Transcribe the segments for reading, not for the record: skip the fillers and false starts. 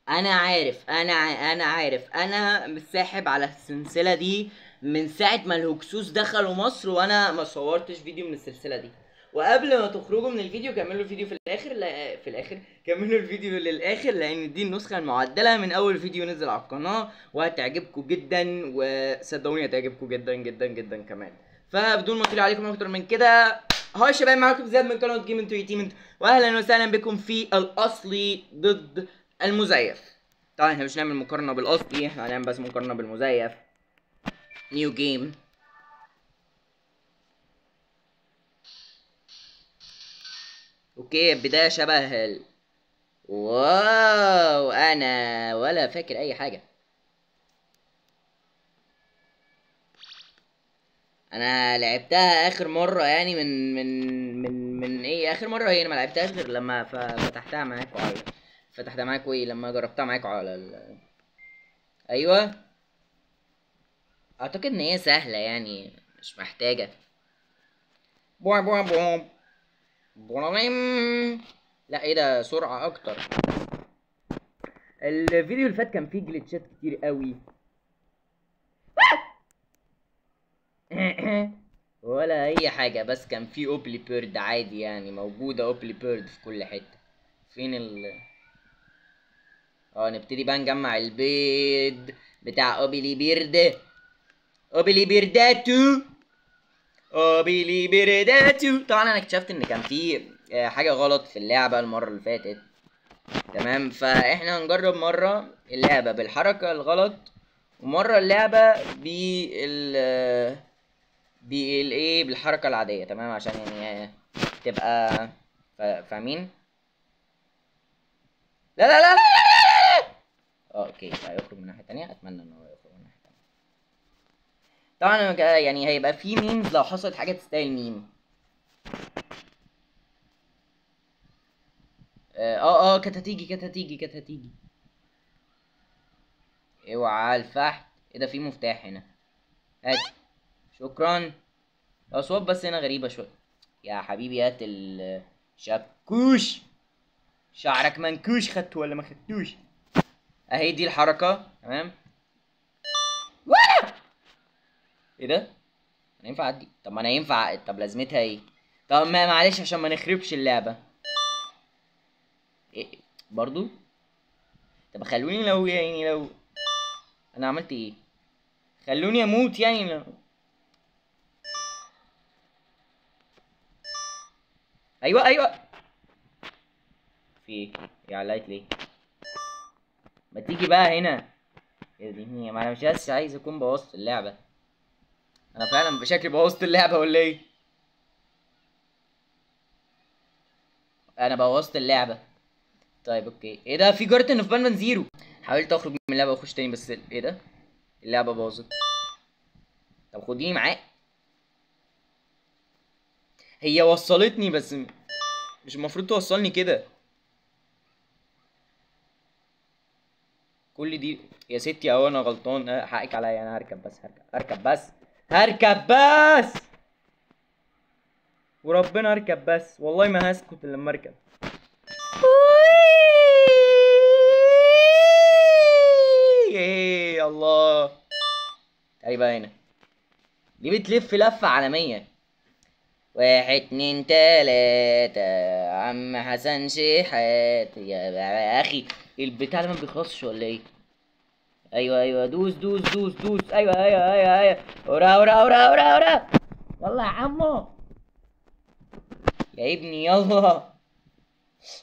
انا عارف انا متساحب على السلسله دي من ساعه ما الهكسوس دخلوا مصر، وانا ما صورتش فيديو من السلسله دي. وقبل ما تخرجوا من الفيديو كملوا الفيديو في الاخر، لا في الاخر كملوا الفيديو للاخر، لان دي النسخه المعدله من اول فيديو نزل على القناه، وهتعجبكم جدا، وصدقوني هتعجبكم جدا جدا جدا كمان. فبدون ما اطيل عليكم اكتر من كده، هاي شباب، معاكم زياد من قناه جيم انترتينمنت، واهلا وسهلا بكم في الاصلي ضد المزيف. طبعا احنا مش هنعمل مقارنه بالاصلي، احنا هنعمل بس مقارنه بالمزيف. نيو جيم. اوكي، البدايه شبه واو، انا ولا فاكر اي حاجه. انا لعبتها اخر مره يعني من ايه، اخر مره هي، أنا ما لعبتهاش غير لما فتحتها معاكوا على، فتحتها معاكوا ايه، لما جربتها معاكوا على ايوه. اعتقد ان هي سهله يعني، مش محتاجه. بوم بوم بوم بوم. لا ايه ده، سرعه اكتر. الفيديو اللي فات كان فيه جلitchات كتير قوي. ولا اي حاجه، بس كان فيه اوبلي بيرد عادي يعني، موجوده اوبلي بيرد في كل حته. فين نبتدي بقى نجمع البيض بتاع اوبلي بيرد. اوبلي بيرداتو. اوبلي بيرداتو. طبعا انا اكتشفت ان كان في حاجه غلط في اللعبه المره اللي فاتت. تمام، فاحنا هنجرب مره اللعبه بالحركه الغلط، ومره اللعبه بالايه، بالحركه العاديه. تمام، عشان يعني تبقى فاهمين. لا لا لا لا لا لا. اوكي، هيخرج من ناحيه تانية، اتمنى ان هو يخرج من ناحيه تانية. طبعا يعني هيبقى في ميمز لو حصلت حاجه تستاهل ميم. كانت هتيجي. اوعى الفحت. ايه ده، في مفتاح هنا. هات. شكرا. الاصوات بس هنا غريبه شويه. يا حبيبي هات الشاكوش. شعرك منكوش، خدته ولا ما خدتوش؟ اهي دي الحركه. تمام. ايه ده، انا ينفع اعدي؟ طب ما انا ينفع، طب لازمتها ايه؟ طب ما معلش عشان ما نخربش اللعبه. إيه؟ برضو. طب خلوني لو يعني لو انا عملت ايه، خلوني اموت يعني لو. ايوه ايوه. في ايه؟ يا علقت ليه؟ ما تيجي بقى هنا. يا دي، ما انا مش بس عايز اكون بوظت اللعبه. انا فعلا بشكل بوظت اللعبه ولا ايه؟ انا بوظت اللعبه. طيب اوكي، ايه ده، في جارتن اوف بانمان زيرو. حاولت اخرج من اللعبه واخش تاني، بس ايه ده، اللعبه باظت. طب خديني معاك. هي وصلتني بس مش المفروض توصلني كده. كل دي يا ستي، اهو انا غلطان، حقك عليا، انا هركب بس، هركب بس وربنا اركب بس، والله ما هسكت الا لما اركب. ايه الله. تعالي بقى هنا. دي بتلف لفة عالمية. واحد اتنين تلاتة. عم حسن شحات يا اخي. البتاع ده ما بيخلصش ولا ايه؟ ايوه ايوه، دوس دوس دوس دوس، ايوه ايوه ايوه ايوه. ورا ورا ورا ورا ورا. يلا يا عمو. يا ابني يلا.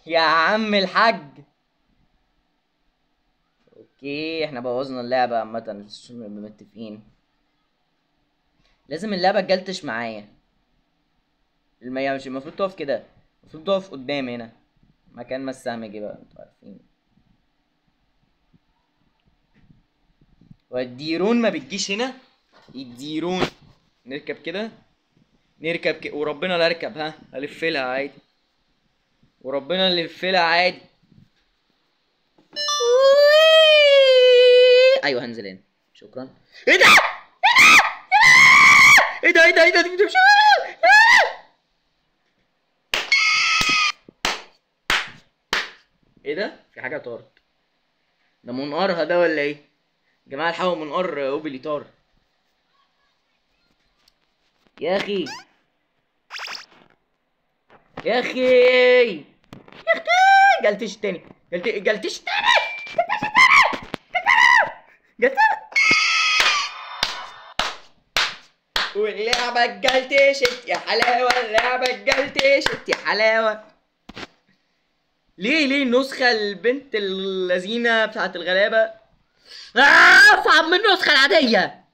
يا عم الحاج. اوكي، احنا بوظنا اللعبة عامة، مش متفقين. لازم اللعبة تجلتش معايا. مش المفروض تقف كده، المفروض تقف قدام هنا، مكان ما السهم جه بقى، انتوا عارفين. والديرون ما بتجيش هنا. الديرون. نركب كده. وربنا لا اركب، الف لها عادي. وربنا اللي الف لها عادي. ايوه هنزل هنا. شكرا. ايه ده، ايه ده دي بتمشي. ايه ده، في حاجه طارت. ده منقارها ده ولا ايه؟ يا جماعه الحقوا منقار اوبليتار. يا اخي يا اخي يا اخي، جلتش تاني، جلتش تاني، جلت. واللعبة اتجلتشت يا حلاوة، اللعبة اتجلتشت يا حلاوة. ليه النسخة البنت اللذينة بتاعت الغلابة أصعب من النسخة العادية؟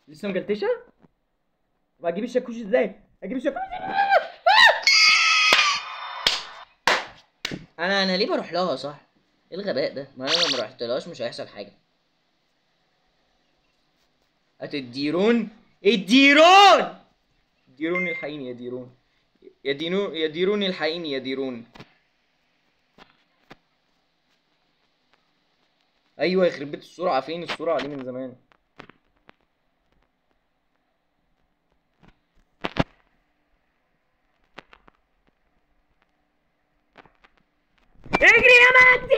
لسه مجلتشة؟ طب هجيب الشاكوش ازاي؟ انا ليه بروح لها صح؟ ايه الغباء ده؟ ما انا لو ما رحتلهاش مش هيحصل حاجة. الديرون الحقيني يا ديرون، يا ديرون الحقيني يا ديرون. ايوه يخرب بيت السرعة، فين السرعة دي من زمان؟ اجري يا مجدي.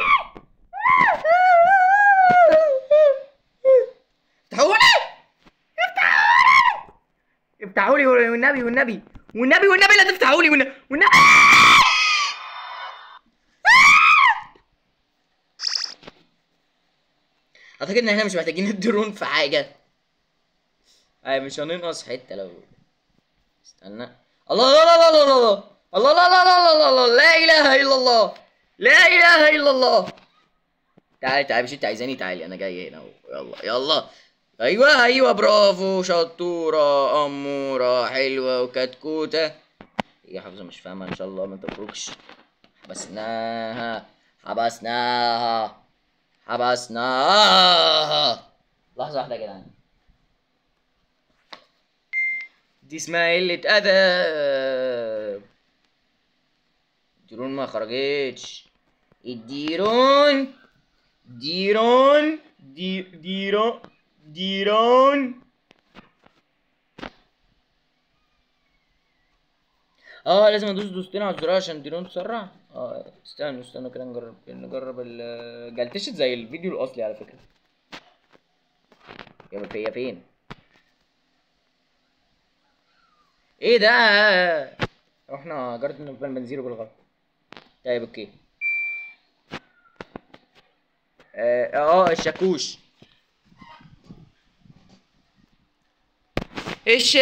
افتحولي افتحولي والنبي لا تفتحولي والنبي. اعتقد ان احنا مش محتاجين الدرون في حاجة. مش هننقص حتة لو استنى. الله لا لا لا لا لا الله لا لا لا لا لا لا اله الا الله، لا اله الا الله. تعالي مش انت عايزاني؟ تعالي انا جاي هنا اهو. يلا ايوه برافو، شطورة امورة حلوة وكتكوتة. يا حافظة مش فاهمة ان شاء الله ما تخرجش. حبسناها. لحظة واحدة يا جدعان، دي اسمها قلة أدب. الديرون ما خرجتش. الديرون ديرون. لازم ادوس دوستين على الزرار عشان الديرون تسرع. استنوا كده نجرب جلتشت زي الفيديو الاصلي على فكرة. هي فين؟ ايه ده؟ احنا جربنا بنزيرو بالغلط. طيب اوكي. الشاكوش وش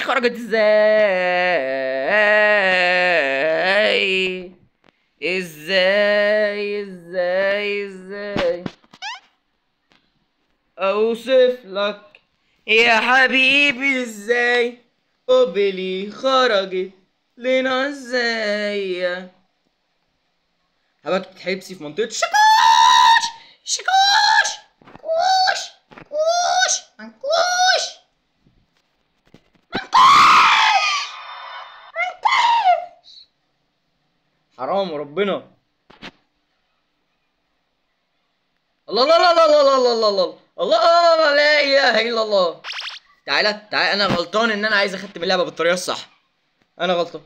خرجت ازاي اوصف لك يا حبيبي ازاي قبلي خرجت لنا ازاي؟ حبك تتحبسي في منطقة شكوش منكوش. حرام وربنا. الله لا لا لا لا لا لا لا الله لا اله الا الله. تعالى انا غلطان ان انا عايز اختم اللعبة بالطريقة الصح. انا غلطان.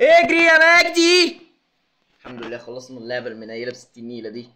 اجري يا مجدي. الحمد لله خلصنا اللعبة المنيلة ب60 نيلة دي.